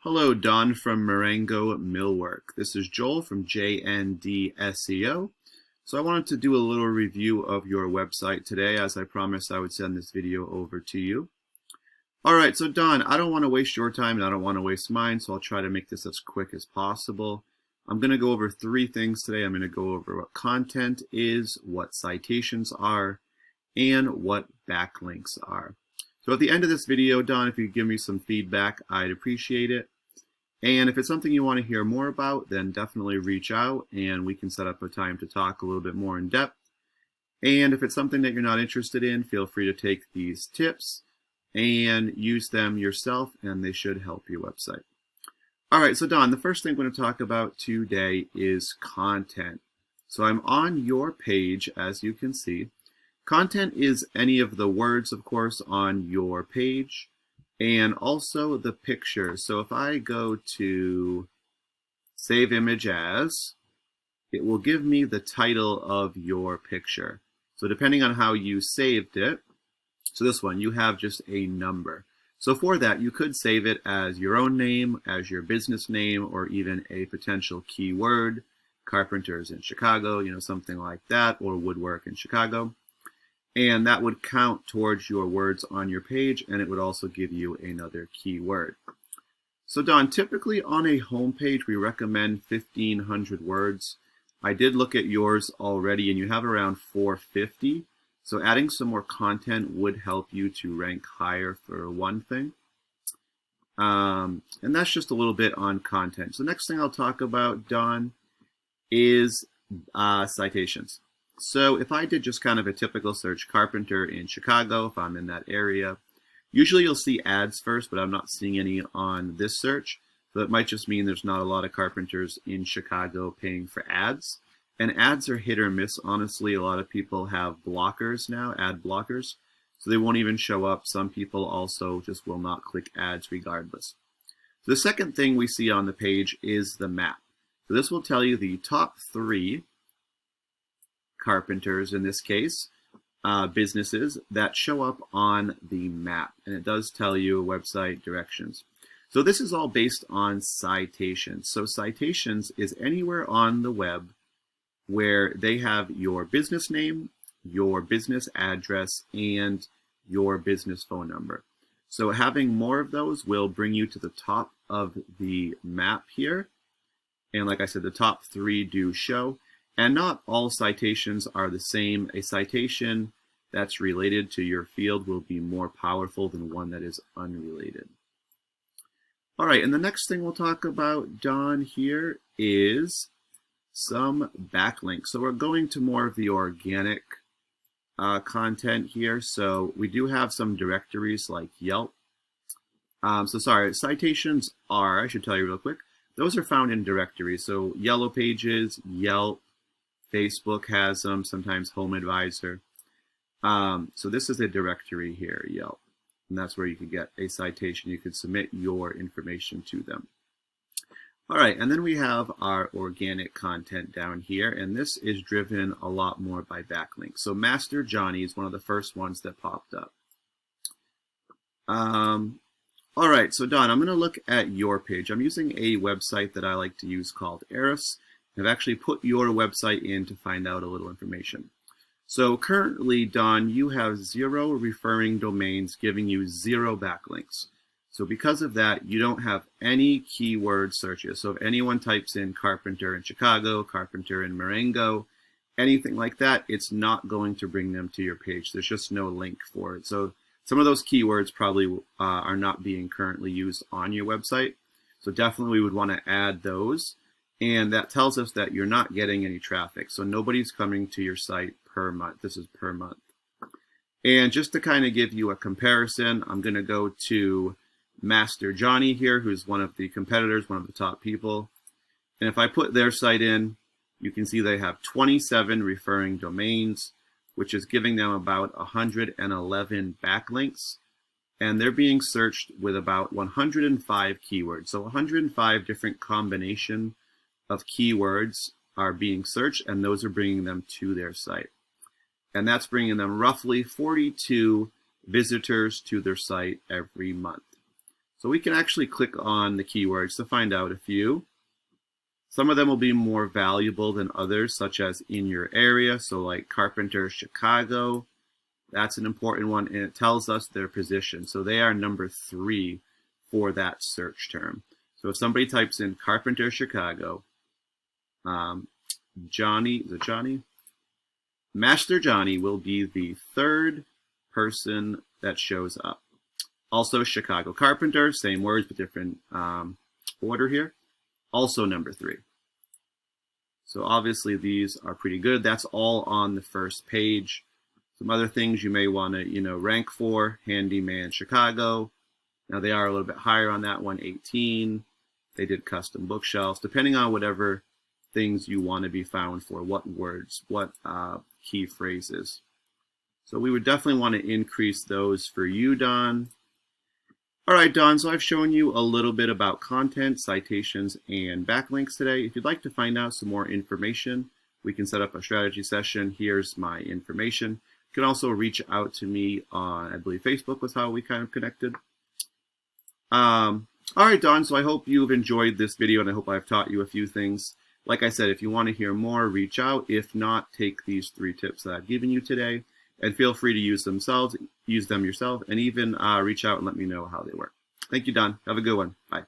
Hello, Don from Marengo Millwork. This is Joel from JND SEO. So I wanted to do a little review of your website today, as I promised I would send this video over to you. All right, so Don, I don't want to waste your time and I don't want to waste mine, so I'll try to make this as quick as possible. I'm going to go over three things today. I'm going to go over what content is, what citations are, and what backlinks are. So at the end of this video, Don, if you give me some feedback, I'd appreciate it. And if it's something you want to hear more about, then definitely reach out and we can set up a time to talk a little bit more in depth. And if it's something that you're not interested in, feel free to take these tips and use them yourself, and they should help your website. All right, so Don, the first thing we're going to talk about today is content. So I'm on your page, as you can see. Content is any of the words, of course, on your page, and also the pictures. So if I go to Save Image As, it will give me the title of your picture. So depending on how you saved it, so this one, you have just a number. So for that, you could save it as your own name, as your business name, or even a potential keyword, carpenters in Chicago, something like that, or woodwork in Chicago. And that would count towards your words on your page, and it would also give you another keyword. So Don, typically on a home page, we recommend 1,500 words. I did look at yours already, and you have around 450. So adding some more content would help you to rank higher, for one thing. And that's just a little bit on content. So the next thing I'll talk about, Don, is citations. So if I did just kind of a typical search, carpenter in Chicago, if I'm in that area, usually you'll see ads first, but I'm not seeing any on this search. So that might just mean there's not a lot of carpenters in Chicago paying for ads. And ads are hit or miss, honestly. A lot of people have blockers now, ad blockers, so they won't even show up. Some people also just will not click ads regardless. So the second thing we see on the page is the map. So this will tell you the top 3 carpenters, in this case, businesses that show up on the map, and it does tell you website directions. So this is all based on citations. So citations is anywhere on the web where they have your business name, your business address, and your business phone number. So having more of those will bring you to the top of the map here. And like I said, the top 3 do show. And not all citations are the same. A citation that's related to your field will be more powerful than one that is unrelated. All right, and the next thing we'll talk about, Don, here is some backlinks. So we're going to more of the organic content here. So we do have some directories like Yelp. Citations are, I should tell you real quick, those are found in directories. So Yellow Pages, Yelp, Facebook has them, sometimes Home Advisor. So this is a directory here, Yelp, and that's where you could get a citation. You could submit your information to them. All right, and then we have our organic content down here, and this is driven a lot more by backlinks. So Master Johnny is one of the first ones that popped up. All right, so Don, I'm going to look at your page. I'm using a website that I like to use called Eris. I've actually put your website in to find out a little information. So currently, Don, you have 0 referring domains giving you 0 backlinks. So because of that, you don't have any keyword searches. So if anyone types in carpenter in Chicago, carpenter in Marengo, anything like that, it's not going to bring them to your page. There's just no link for it. So some of those keywords probably are not being currently used on your website. So definitely we would want to add those. And that tells us that you're not getting any traffic. So nobody's coming to your site per month. This is per month. And just to kind of give you a comparison, I'm going to go to Master Johnny here, who's one of the competitors, one of the top people. And if I put their site in, you can see they have 27 referring domains, which is giving them about 111 backlinks. And they're being searched with about 105 keywords. So 105 different combinations of keywords are being searched, and those are bringing them to their site. And that's bringing them roughly 42 visitors to their site every month. So we can actually click on the keywords to find out a few. Some of them will be more valuable than others, such as in your area. So like Carpenter, Chicago, that's an important one, and it tells us their position. So they are number 3 for that search term. So if somebody types in Carpenter, Chicago, Master Johnny will be the 3rd person that shows up. Also, Chicago Carpenter, same words but different order here. Also number 3. So obviously these are pretty good. That's all on the first page. Some other things you may want to, rank for: Handyman Chicago. Now they are a little bit higher on that one, 18. They did custom bookshelves, depending on whatever things you want to be found for, what words, what key phrases. So we would definitely want to increase those for you, Don. All right, Don, so I've shown you a little bit about content, citations, and backlinks today. If you'd like to find out some more information, we can set up a strategy session. Here's my information. You can also reach out to me on, I believe Facebook was how we kind of connected. All right, Don, so I hope you've enjoyed this video, and I hope I've taught you a few things. Like I said, if you want to hear more, reach out. If not, take these 3 tips that I've given you today, and feel free to use them yourself, and even reach out and let me know how they work. Thank you, Don. Have a good one. Bye.